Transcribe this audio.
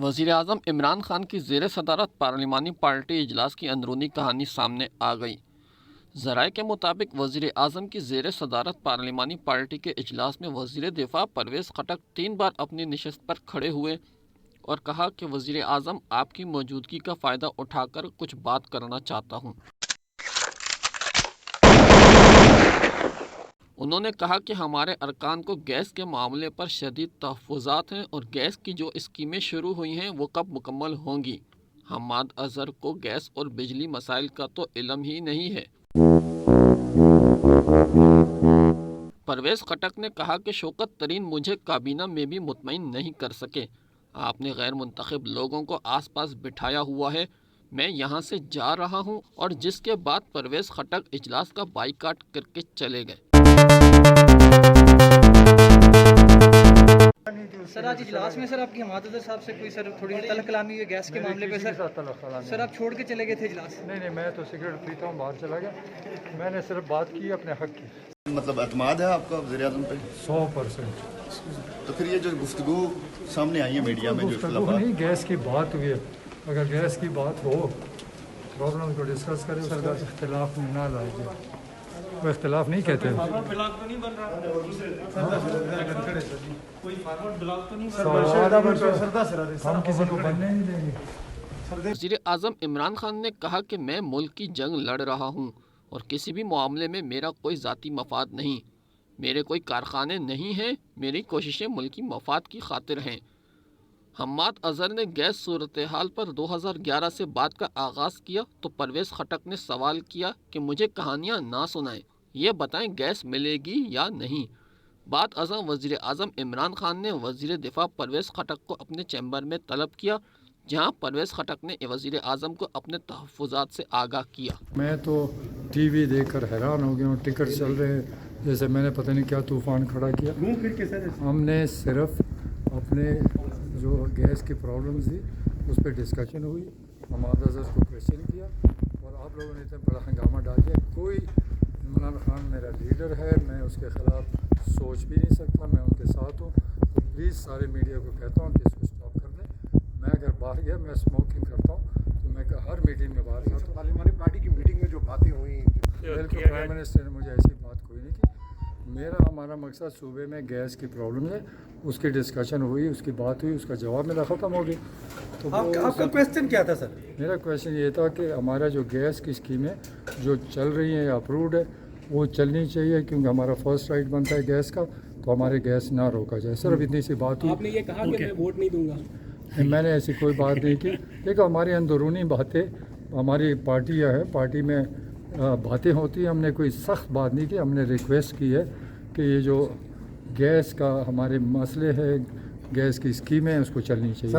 वज़ीर-ए-आज़म इमरान खान की ज़ेर सदारत पार्लिमानी पार्टी इजलास की अंदरूनी कहानी सामने आ गई। ज़राए के मुताबिक वज़ीर-ए-आज़म की ज़ेर सदारत पार्लिमानी पार्टी के इजलास में वज़ीर दिफ़ा परवेज़ खटक 3 बार अपनी नशिस्त पर खड़े हुए और कहा कि वज़ीर-ए-आज़म आपकी मौजूदगी का फ़ायदा उठाकर कुछ बात करना चाहता हूँ। उन्होंने कहा कि हमारे अरकान को गैस के मामले पर शदीद तहफ़्फ़ुज़ात हैं और गैस की जो स्कीमें शुरू हुई हैं वो कब मुकम्मल होंगी। हम्माद अज़हर को गैस और बिजली मसाइल का तो इल्म ही नहीं है। परवेज़ खटक ने कहा कि शौकत तरीन मुझे काबीना में भी मुतमईन नहीं कर सके। आपने गैर मुंतखब लोगों को आस पास बिठाया हुआ है। मैं यहाँ से जा रहा हूँ। और जिसके बाद परवेज़ खटक इजलास का बाइकाट करके चले गए। सर आज इजलास में सर आपकी हम्माद अज़हर साहब से कोई सर थोड़ी तलब कलामी हुई गैस के मामले पे सर आप छोड़ के चले गए थे इजलास? नहीं, मैं तो सिगरेट पीता हूँ, बाहर चला गया। मैंने सिर्फ बात की अपने हक की। मतलब एतमाद है आपका वज़ीर-ए-आज़म पे? 100%। तो फिर ये जो गुफ्तगू सामने आई है मीडिया में, जो गुफ्तगू नहीं, गैस की बात हुई है। अगर गैस की बात हो, प्रॉब्लम को डिस्कस करें, उसका इख्तिलाफ ना लाइए। वो इख्तिलाफ नहीं कहते हैं। हम किसी को बनने नहीं देंगे। वज़ीर-ए-आज़म इमरान खान ने कहा कि मैं मुल्क की जंग लड़ रहा हूँ और किसी भी मामले में मेरा कोई ज़ाती मफाद नहीं, मेरे कोई कारखाने नहीं हैं, मेरी कोशिशें मुल्की मफाद की खातिर हैं। हम्माद अज़हर ने गैस सूरत हाल पर 2011 से बात का आगाज़ किया तो परवेज़ खटक ने सवाल किया कि मुझे कहानियाँ ना सुनाएं, ये बताएं गैस मिलेगी या नहीं। बात अज़म वज़ीर-ए-आज़म इमरान खान ने वज़ीर दिफ़ा परवेज़ खटक को अपने चैम्बर में तलब किया, जहां परवेज़ खटक ने वज़ीर-ए-आज़म को अपने तहफ़्फ़ुज़ात से आगाह किया। मैं तो टीवी देखकर हैरान हो गया हूँ। टिकट चल रहे हैं जैसे मैंने पता नहीं क्या तूफ़ान खड़ा किया। हमने सिर्फ अपने जो गैस की प्रॉब्लम थी उस पर डिस्कशन हुई, हम्माद अज़हर को क्वेश्चन किया और आप लोगों ने इतना बड़ा हंगामा डाल दिया। कोई इमरान खान मेरा लीडर है, मैं उसके ख़िलाफ़ सोच भी नहीं सकता, मैं उनके साथ हूँ। तो प्लीज़ सारे मीडिया को कहता हूँ कि इसको स्टॉप कर दें। मैं अगर बाहर गया, मैं स्मोकिंग करता हूँ तो मैं हर मीटिंग में बाहर जाता हूँ। पार्लिमानी पार्टी की मीटिंग में जो बातें हुई, बिल्कुल प्राइम मिनिस्टर ने मुझे ऐसी बात कोई नहीं की। हमारा मकसद सूबे में गैस की प्रॉब्लम है, उसकी डिस्कशन हुई, उसकी बात हुई, उसका जवाब मेरा ख़त्म हो गया। तो आपका क्वेश्चन क्या था सर? मेरा क्वेश्चन ये था कि हमारा जो गैस की स्कीमें जो चल रही हैं या अप्रूव्ड है वो चलनी चाहिए, क्योंकि हमारा फर्स्ट राइट बनता है गैस का, तो हमारे गैस ना रोका जाए। सिर्फ इतनी सी बात हुई। आपने ये कहा कि मैं वोट नहीं दूंगा? मैंने ऐसी कोई बात नहीं की। देखो हमारी अंदरूनी बातें, हमारी पार्टियाँ हैं, पार्टी में बातें होती हैं। हमने कोई सख्त बात नहीं की, हमने रिक्वेस्ट की है कि ये जो गैस का हमारे मसले है, गैस की स्कीमें हैं, उसको चलनी चाहिए।